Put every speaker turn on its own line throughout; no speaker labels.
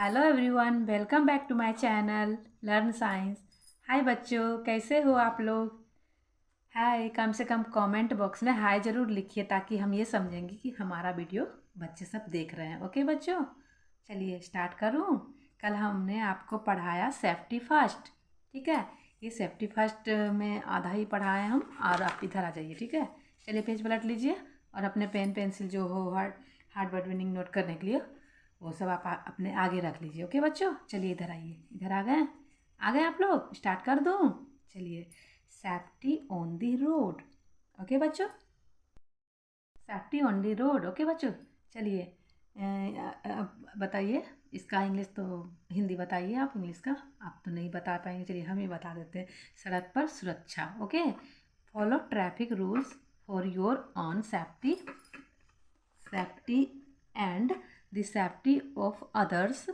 Hello everyone, welcome back to my channel learn science. Hi बच्चों, कैसे हो आप लोग। हाय, कम से कम कमेंट बॉक्स में हाय ज़रूर लिखिए ताकि हम ये समझेंगे कि हमारा वीडियो बच्चे सब देख रहे हैं। ओके बच्चों, चलिए स्टार्ट करूँ। कल हमने आपको पढ़ाया सेफ्टी फर्स्ट, ठीक है। ये सेफ्टी फर्स्ट में आधा ही पढ़ाए हम, और आप इधर आ जाइए, ठीक है। चलिए पेज पलट लीजिए और अपने पेन पेंसिल जो हो hard hard word meaning note करने के लिए वो सब आप अपने आगे रख लीजिए। ओके बच्चों, चलिए इधर आइए। इधर आ गए आप लोग। स्टार्ट कर दूँ? चलिए, safety on the road. Okay बच्चों, safety on the road. Okay बच्चों, चलिए बताइए इसका इंग्लिश। तो हिंदी बताइए आप, इंग्लिश का आप तो नहीं बता पाएंगे, चलिए हम ही बता देते हैं। सड़क पर सुरक्षा। Okay, follow traffic rules for your on safety and the safety of others.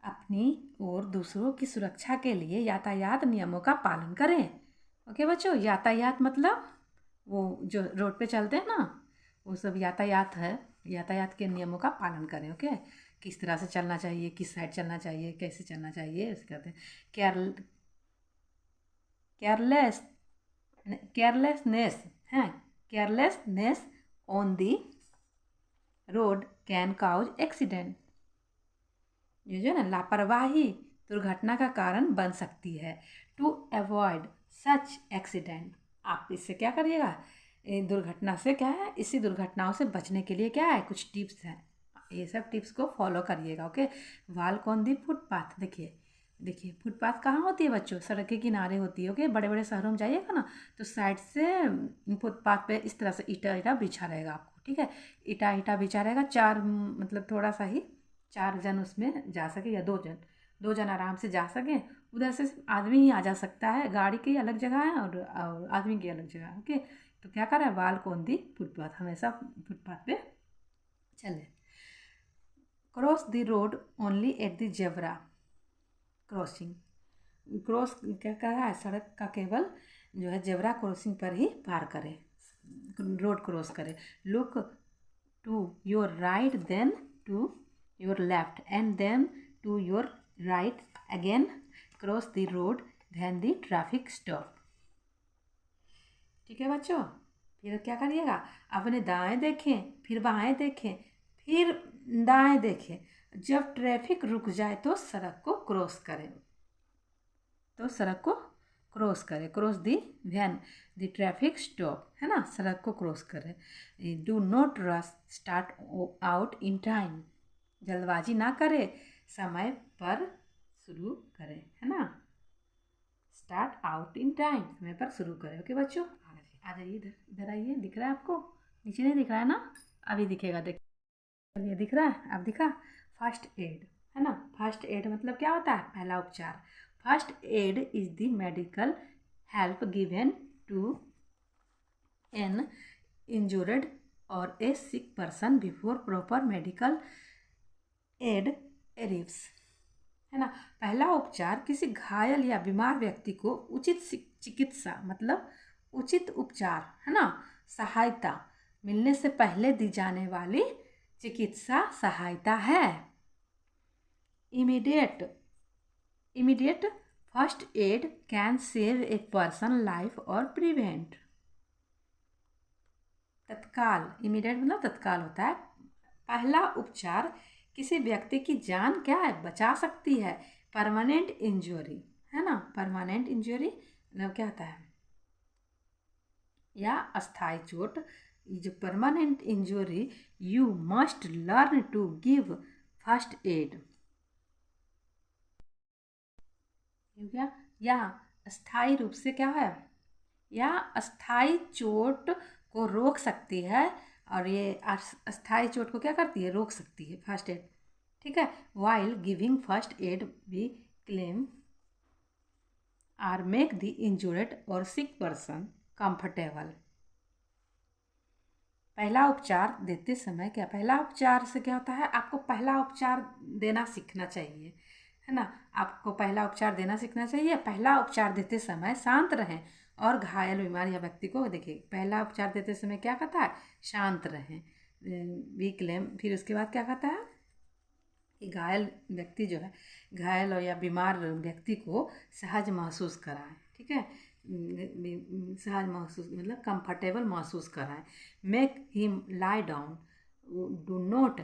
अपनी और दूसरों की सुरक्षा के लिए यातायात नियमों का पालन करें। ओके बच्चों, यातायात मतलब वो जो रोड पे चलते हैं ना, वो सब यातायात है। यातायात के नियमों का पालन करें। ओके, किस तरह से चलना चाहिए, किस साइड चलना चाहिए, कैसे चलना चाहिए, इसे कहते हैं केयरलेस केयरलेसनेस है। Carelessness on the road can cause accident. ये जो है ना, लापरवाही दुर्घटना का कारण बन सकती है। टू अवॉइड सच एक्सीडेंट, आप इससे क्या करिएगा, दुर्घटना से क्या है, इसी दुर्घटनाओं से बचने के लिए क्या है, कुछ टिप्स हैं। ये सब टिप्स को फॉलो करिएगा। Okay, walk on the footpath. देखिए देखिए, फुटपाथ कहाँ होती है बच्चों? सड़क के किनारे होती है। ओके, बड़े बड़े शहरों में जाइएगा ना तो साइड से फुटपाथ पे इस तरह से ईटा ईटा बिछा रहेगा आपको, ठीक है। ईटा ईटा बिछा रहेगा, चार मतलब थोड़ा सा ही, चार जन उसमें जा सके या दो जन आराम से जा सकें। उधर से सिर्फ आदमी ही आ जा सकता है, गाड़ी की अलग जगह है और आदमी की अलग जगह है। ओके, तो क्या कर रहा है, वाल कौन दी फुटपाथ, हमेशा फुटपाथ पे चले। Cross the road only at the zebra crossing. Cross क्या कर रहा है, सड़क का केवल जो है जेब्रा क्रॉसिंग पर ही पार करे, रोड क्रॉस करे। Look to your right then to your left and then to your right again, cross the road then the traffic stop. ठीक है बच्चों, फिर क्या करिएगा, अपने दाएं देखें, फिर बाएं देखें, फिर दाएं देखें। जब ट्रैफिक रुक जाए तो सड़क को क्रॉस करें, cross the when the traffic stop, है ना, सड़क को क्रॉस करें। Do not rush, start out in time, जल्दबाजी ना करें, समय पर शुरू करें, है ना। स्टार्ट आउट इन टाइम, समय पर शुरू करें। ओके बच्चों, आ जाइए इधर, इधर आइए। दिख रहा है आपको? नीचे नहीं दिख रहा है ना? अभी दिखेगा, देख। चलिए, दिख रहा है? अब दिखा। फर्स्ट एड, है ना। फर्स्ट एड मतलब क्या होता है, पहला उपचार। First aid is the medical help given to an injured और a sick person before proper medical aid arrives, है ना। पहला उपचार किसी घायल या बीमार व्यक्ति को उचित चिकित्सा मतलब उचित उपचार, है ना, सहायता मिलने से पहले दी जाने वाली चिकित्सा सहायता है। Immediate first aid can save a person life और प्रिवेंट। तत्काल, इमीडिएट मतलब तत्काल होता है। पहला उपचार किसी व्यक्ति की जान क्या है, बचा सकती है। परमानेंट इंजरी, है ना, परमानेंट इंजरी मतलब क्या होता है, या अस्थायी चोट। जो permanent injury, you must learn to give first aid. क्या, या अस्थायी रूप से क्या है, या अस्थायी चोट को रोक सकती है, और ये अस्थायी चोट को क्या करती है, रोक सकती है, फर्स्ट एड, ठीक है। While giving first aid we claim are make the injured और सिक पर्सन कंफर्टेबल। पहला उपचार देते समय क्या, पहला उपचार से क्या होता है, आपको पहला उपचार देना सीखना चाहिए, है ना। आपको पहला उपचार देना सीखना चाहिए। पहला उपचार देते समय शांत रहें और घायल बीमार या व्यक्ति को, देखिए पहला उपचार देते समय क्या कहता है, शांत रहें, वी क्लेम। फिर उसके बाद क्या कहता है, कि घायल व्यक्ति जो है, घायल और या बीमार व्यक्ति को सहज महसूस कराएं, ठीक है। सहज महसूस मतलब कंफर्टेबल महसूस कराएं। Make him lie down, do not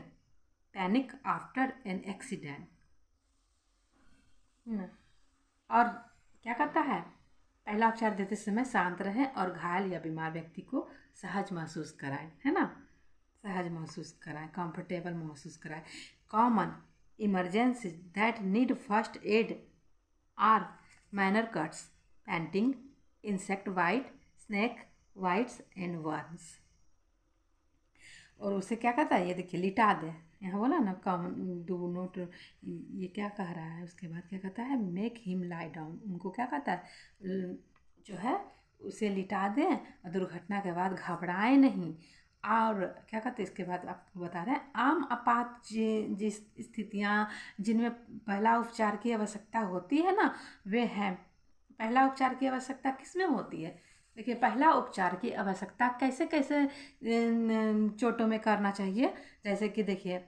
panic after an accident. और क्या कहता है, पहला उपचार देते समय शांत रहें और घायल या बीमार व्यक्ति को सहज महसूस कराएं, है ना, सहज महसूस कराएं, कंफर्टेबल महसूस कराएं। Common emergency that need first aid are minor cuts, fainting, insect bite, snake bites and burns. और उसे क्या कहता है, ये देखिए, लिटा दे, यहाँ बोला ना कॉमन, डू नोट, ये क्या कह रहा है, उसके बाद क्या कहता है, मेक हिम लाई डाउन, उनको क्या कहता है, जो है उसे लिटा दें और दुर्घटना के बाद घबराएं नहीं। और क्या कहते हैं, इसके बाद आपको बता रहे हैं, आम आपात जिस स्थितियाँ जिनमें पहला उपचार की आवश्यकता होती है ना, वे हैं। पहला उपचार की आवश्यकता किस में होती है, देखिए, पहला उपचार की आवश्यकता कैसे कैसे चोटों में करना चाहिए। जैसे कि देखिए,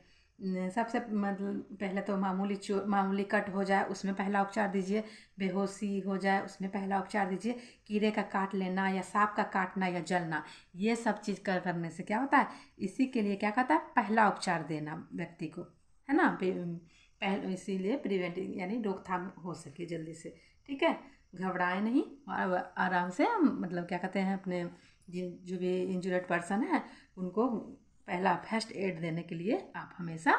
सबसे मतलब पहले तो मामूली कट हो जाए उसमें पहला उपचार दीजिए, बेहोशी हो जाए उसमें पहला उपचार दीजिए, कीड़े का काट लेना या सांप का काटना या जलना, ये सब चीज़ करने से क्या होता है, इसी के लिए क्या कहता है, पहला उपचार देना व्यक्ति को, है ना, इसीलिए प्रिवेंटिव यानी रोकथाम हो सके जल्दी से, ठीक है। घबराए नहीं और आराम से हम मतलब क्या कहते हैं, अपने जो भी इंजुर्ड पर्सन है उनको पहला फर्स्ट एड देने के लिए आप हमेशा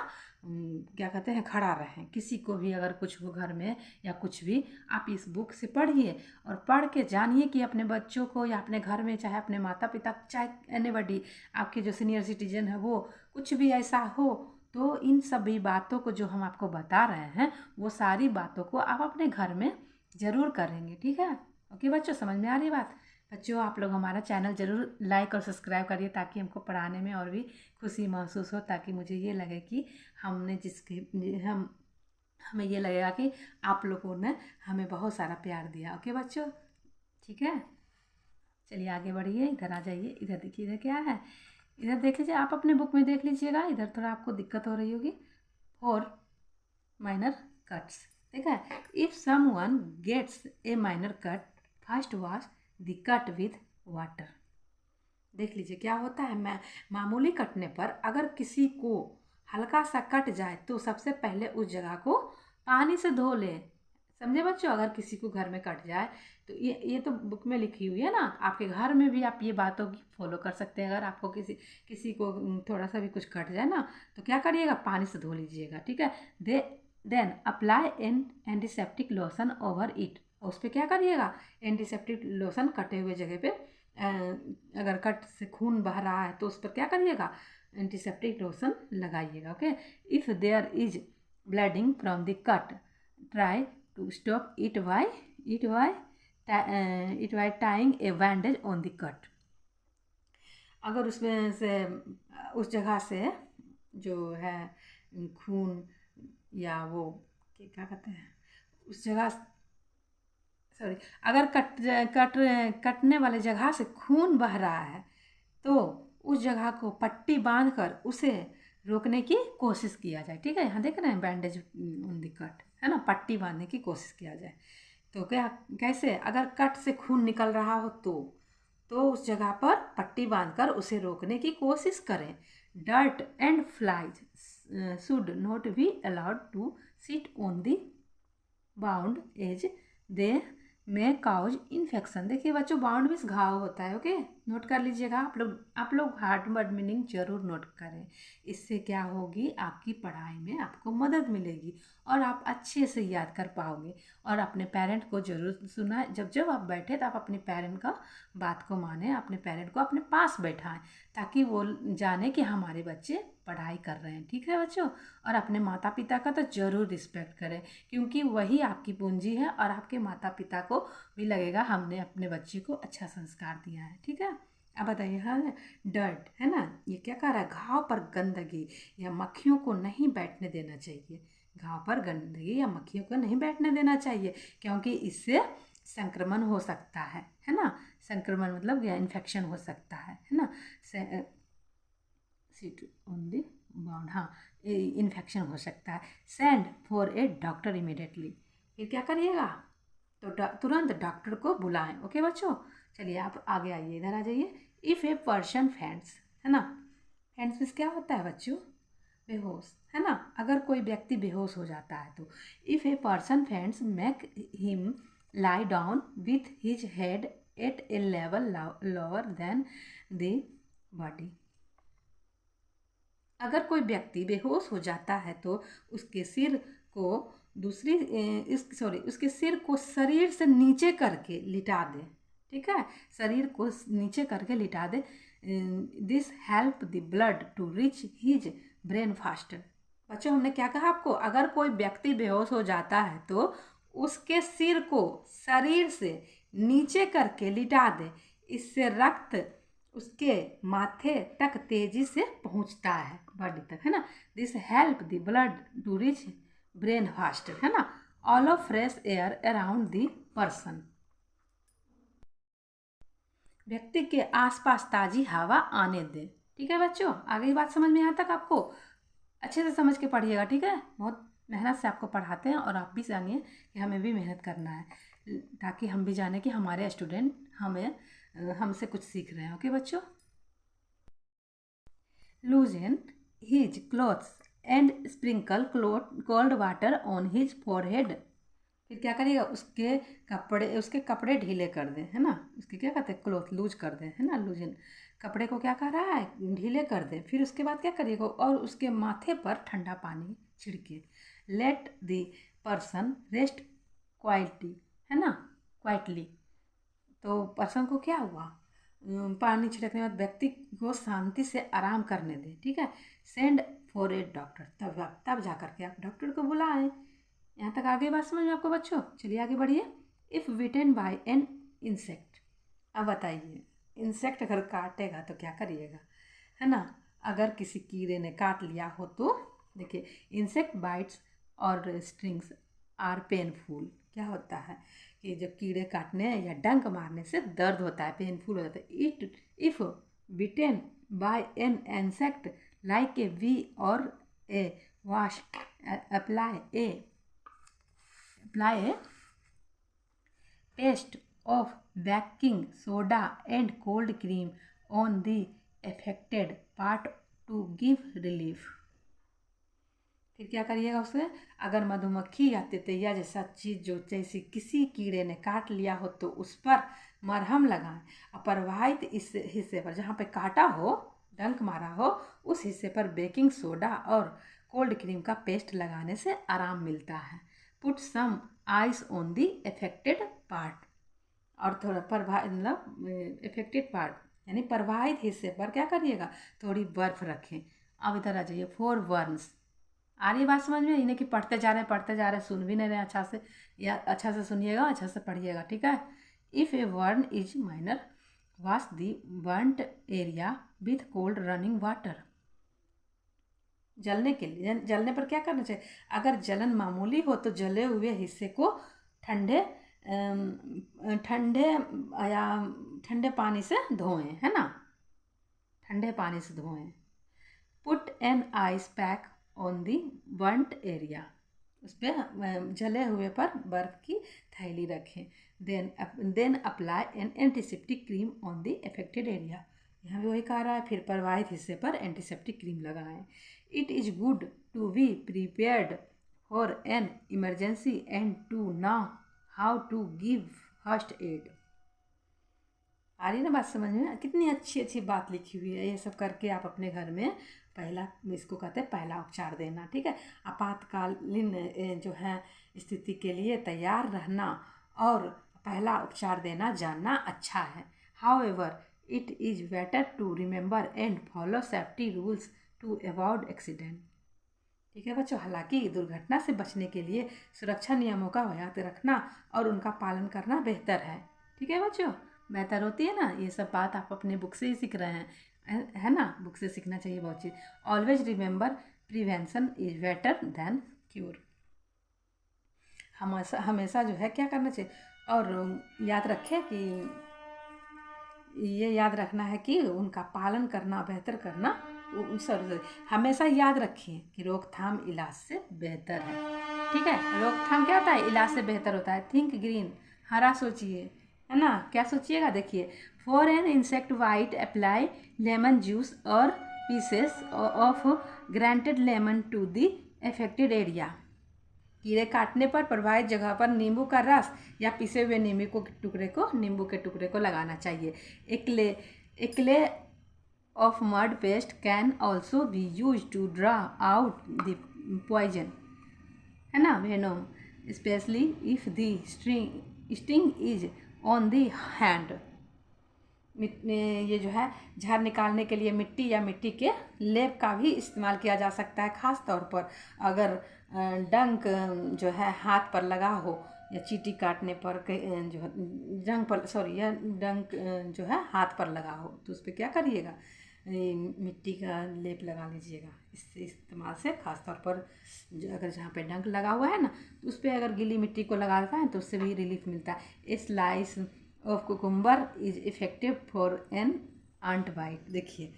क्या कहते हैं, खड़ा रहें। किसी को भी अगर कुछ हो घर में या कुछ भी, आप इस बुक से पढ़िए और पढ़ के जानिए कि अपने बच्चों को या अपने घर में, चाहे अपने माता पिता, चाहे एनीबॉडी, आपके जो सीनियर सिटीजन है, वो कुछ भी ऐसा हो, तो इन सभी बातों को जो हम आपको बता रहे हैं, वो सारी बातों को आप अपने घर में ज़रूर करेंगे, ठीक है। ओके बच्चों, समझ में आ रही बात। बच्चों, आप लोग हमारा चैनल ज़रूर लाइक और सब्सक्राइब करिए ताकि हमको पढ़ाने में और भी खुशी महसूस हो, ताकि मुझे ये लगे कि हमने हमें ये लगेगा कि आप लोगों ने हमें बहुत सारा प्यार दिया। ओके बच्चों, ठीक है, चलिए आगे बढ़िए, इधर आ जाइए, इधर देखिए, इधर क्या है, इधर देख लीजिए, आप अपने बुक में देख लीजिएगा, इधर थोड़ा आपको दिक्कत हो रही होगी। 4 माइनर कट्स, ठीक है। If someone gets a minor cut, first wash the cut with water. देख लीजिए क्या होता है, मामूली कटने पर अगर किसी को हल्का सा कट जाए तो सबसे पहले उस जगह को पानी से धो ले। समझे बच्चों, अगर किसी को घर में कट जाए तो ये तो बुक में लिखी हुई है ना, आपके घर में भी आप ये बातों की फॉलो कर सकते हैं। अगर आपको किसी को थोड़ा सा भी कुछ कट जाए ना, तो क्या करिएगा, पानी से धो लीजिएगा, ठीक है। Then apply an antiseptic lotion over it. उस पर क्या करिएगा, एंटीसेप्टिक लोशन कटे हुए जगह पे, अगर कट से खून बह रहा है तो उस पर क्या करिएगा, एंटीसेप्टिक लोशन लगाइएगा। Okay, if there is bleeding from the cut, try to stop it by tying a bandage on the cut. अगर उसमें से उस जगह से जो है खून या वो क्या कहते हैं, उस जगह, सॉरी, अगर कटने वाले जगह से खून बह रहा है तो उस जगह को पट्टी बांधकर उसे रोकने की कोशिश किया जाए, ठीक है। यहाँ देख रहे हैं बैंडेज ऑन द कट, है ना, पट्टी बांधने की कोशिश किया जाए। तो क्या, कैसे, अगर कट से खून निकल रहा हो तो उस जगह पर पट्टी बांधकर उसे रोकने की कोशिश करें। Dirt and flies should not be allowed to sit on the wound as they may cause infection. देखिए बच्चों, बाउंड में घाव होता है, ओके, नोट कर लीजिएगा आप लोग हार्ड वर्ड मीनिंग जरूर नोट करें। इससे क्या होगी, आपकी पढ़ाई में आपको मदद मिलेगी और आप अच्छे से याद कर पाओगे। और अपने पेरेंट को जरूर सुनाएं, जब आप बैठे तो आप अपने पेरेंट का बात को माने, अपने पेरेंट को अपने पास बैठाएं ताकि वो जाने कि हमारे बच्चे पढ़ाई कर रहे हैं, ठीक है बच्चों। और अपने माता पिता का तो ज़रूर रिस्पेक्ट करें, क्योंकि वही आपकी पूंजी है और आपके माता पिता को भी लगेगा हमने अपने बच्चे को अच्छा संस्कार दिया है, ठीक है। अब बताइए, हाँ, डर्ट है ना, ये क्या कह रहा है, घाव पर गंदगी या मक्खियों को नहीं बैठने देना चाहिए। घाव पर गंदगी या मक्खियों को नहीं बैठने देना चाहिए, क्योंकि इससे संक्रमण हो सकता है ना, संक्रमण मतलब या इन्फेक्शन हो सकता है ना। सीट ऑन दी बाउंड, हाँ, इन्फेक्शन हो सकता है। Send for a doctor immediately, फिर क्या करिएगा, तो तुरंत डॉक्टर को बुलाएं। ओके बच्चों, चलिए आप आगे आइए, इधर आ जाइए। इफ़ ए पर्सन फेंट्स, है ना, फेंट्स मीन्स क्या होता है बच्चों, बेहोश, है ना, अगर कोई व्यक्ति बेहोश हो जाता है तो if a person फेंट्स make him lie down with his head at A level lower than the body. अगर कोई व्यक्ति बेहोश हो जाता है तो उसके सिर को उसके सिर को शरीर से नीचे करके लिटा दे। ठीक है, शरीर को नीचे करके लिटा दे। This help the blood to reach his brain faster. बच्चों हमने क्या कहा आपको, अगर कोई व्यक्ति बेहोश हो जाता है तो उसके सिर को शरीर से नीचे करके लिटा दे, इससे रक्त उसके माथे तक तेजी से पहुंचता है, बॉडी तक, है ना। This help the blood to reach brain faster, है ना। All of fresh air around the person, व्यक्ति के आसपास ताजी हवा आने दे। ठीक है बच्चों, आगे की बात समझ में यहाँ तक आपको अच्छे से समझ के पढ़िएगा। ठीक है, बहुत मेहनत से आपको पढ़ाते हैं और आप भी जानिए कि हमें भी मेहनत करना है, ताकि हम भी जाने कि हमारे स्टूडेंट हमसे कुछ सीख रहे हैं। ओके बच्चों, लूजन his clothes and sprinkle cold water on his forehead. फिर क्या करिएगा, उसके कपड़े ढीले कर दें, है ना, उसके क्या कहते हैं, क्लॉथ लूज कर दें, है ना, लूजन कपड़े को क्या कर रहा है, ढीले कर दें। फिर उसके बाद क्या करिएगा, और उसके माथे पर ठंडा पानी छिड़के। Let the person rest quietly, है ना, क्वाइटली, तो पर्सन को क्या हुआ, पानी छिड़कने के बाद व्यक्ति को शांति से आराम करने दें। ठीक है, सेंड फॉर ए डॉक्टर, तब जा करके आप डॉक्टर को बुलाएं। यहाँ तक आगे बात समझ में आपको बच्चों, चलिए आगे बढ़िए। If bitten by an insect, अब बताइए, इंसेक्ट अगर काटेगा तो क्या करिएगा, है ना, अगर किसी कीड़े ने काट लिया हो तो देखिए, इंसेक्ट बाइट्स और स्ट्रिंग्स आर पेनफुल। क्या होता है कि जब कीड़े काटने या डंक मारने से दर्द होता है, पेनफुल हो जाता है। If bitten by an insect like a bee और a wasp, apply a paste of baking soda and cold cream on the affected part to give relief। फिर क्या करिएगा उससे, अगर मधुमक्खी या तितैया जैसा चीज़ जो जैसे किसी कीड़े ने काट लिया हो तो उस पर मरहम लगाएं, और प्रवाहित इस हिस्से पर जहाँ पे काटा हो, डंक मारा हो, उस हिस्से पर बेकिंग सोडा और कोल्ड क्रीम का पेस्ट लगाने से आराम मिलता है। Put some ice on the affected part, और थोड़ा मतलब अफेक्टेड पार्ट यानी प्रवाहित हिस्से पर क्या करिएगा, थोड़ी बर्फ रखें। अब इधर आ जाइए, 4 वर्न्स, आ रही बात समझ में, इन्हें कि पढ़ते जा रहे हैं, सुन भी नहीं रहे अच्छा से, या अच्छा से सुनिएगा, अच्छा से पढ़िएगा। ठीक है, if a burn is minor wash the burnt area with cold running water. जलने के लिए, जलने पर क्या करना चाहिए, अगर जलन मामूली हो तो जले हुए हिस्से को ठंडे पानी से धोएं, है ना, ठंडे पानी से धोएं। Put an ice pack on the burnt area, उस पर जले हुए पर बर्फ़ की थैली रखें। Then apply an antiseptic cream on the affected area, यहाँ भी वही कह रहा है, फिर प्रवाहित हिस्से पर एंटीसेप्टिक क्रीम लगाएं। It is good to be prepared for an emergency and to know how to give first aid. आ रही ना बात समझ में, कितनी अच्छी अच्छी बात लिखी हुई है। ये सब करके आप अपने घर में पहला, इसको कहते हैं पहला उपचार देना। ठीक है, आपातकालीन जो है स्थिति के लिए तैयार रहना और पहला उपचार देना जानना अच्छा है। However it is better to remember and follow safety rules to avoid accident. ठीक है बच्चों, हालांकि दुर्घटना से बचने के लिए सुरक्षा नियमों का याद रखना और उनका पालन करना बेहतर है। ठीक है बच्चों, बेहतर होती है ना, ये सब बात आप अपने बुक से ही सीख रहे हैं, है ना, बुक से सीखना चाहिए बहुत चीज़। Always remember prevention is better than cure, हमेशा जो है क्या करना चाहिए, और याद रखें कि ये याद रखना है कि उनका पालन करना बेहतर करना सॉरी हमेशा याद रखिए कि रोकथाम इलाज से बेहतर है। ठीक है, रोकथाम क्या होता है, इलाज से बेहतर होता है। थिंक ग्रीन, हरा सोचिए, है ना, क्या सोचिएगा, देखिए for an insect bite apply lemon juice और pieces of grated lemon to the affected area. कीड़े काटने पर प्रभावित जगह पर नींबू का रस या पिसे हुए नींबू के टुकड़े को लगाना चाहिए। एक्ले of mud paste can also be used to draw out the poison, है ना, venom, especially if the sting is on the hand। ये जो है झाड़ निकालने के लिए मिट्टी या मिट्टी के लेप का भी इस्तेमाल किया जा सकता है, खास तौर पर अगर डंक जो है हाथ पर लगा हो या चींटी काटने पर जो डंक पर या डंक जो है हाथ पर लगा हो तो उस पर क्या करिएगा, मिट्टी का लेप लगा लीजिएगा। इससे इस्तेमाल से खास तौर पर जो अगर जहाँ पे डंक लगा हुआ है ना तो उस पर अगर गीली मिट्टी को लगाता है तो उससे भी रिलीफ मिलता है। A slice of cucumber is effective for an ant bite. देखिए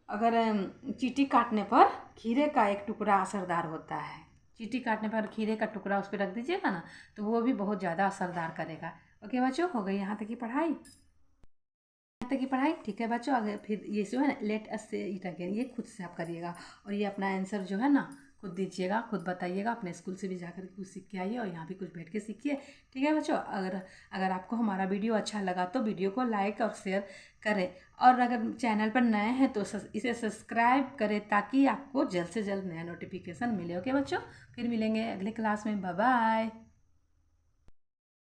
अगर चींटी काटने पर खीरे का एक टुकड़ा असरदार होता है। चींटी काटने पर खीरे का टुकड़ा उस पर रख दीजिएगा ना तो वो भी बहुत ज़्यादा असरदार करेगा। ओके बच्चों, हो गई यहाँ तक की पढ़ाई, ठीक है बच्चों। अगर फिर ये जो है ना लेट अस से इट अगेन, ये खुद से आप करिएगा और ये अपना आंसर जो है ना खुद दीजिएगा, खुद बताइएगा। अपने स्कूल से भी जाकर कुछ सीख के आइए और यहाँ भी कुछ बैठ के सीखिए। ठीक है बच्चों, अगर आपको हमारा वीडियो अच्छा लगा तो वीडियो को लाइक और शेयर करें और अगर चैनल पर नए हैं तो इसे सब्सक्राइब करें ताकि आपको जल्द से जल्द नया नोटिफिकेशन मिले। ओके बच्चों, फिर मिलेंगे अगले क्लास में। Bye bye.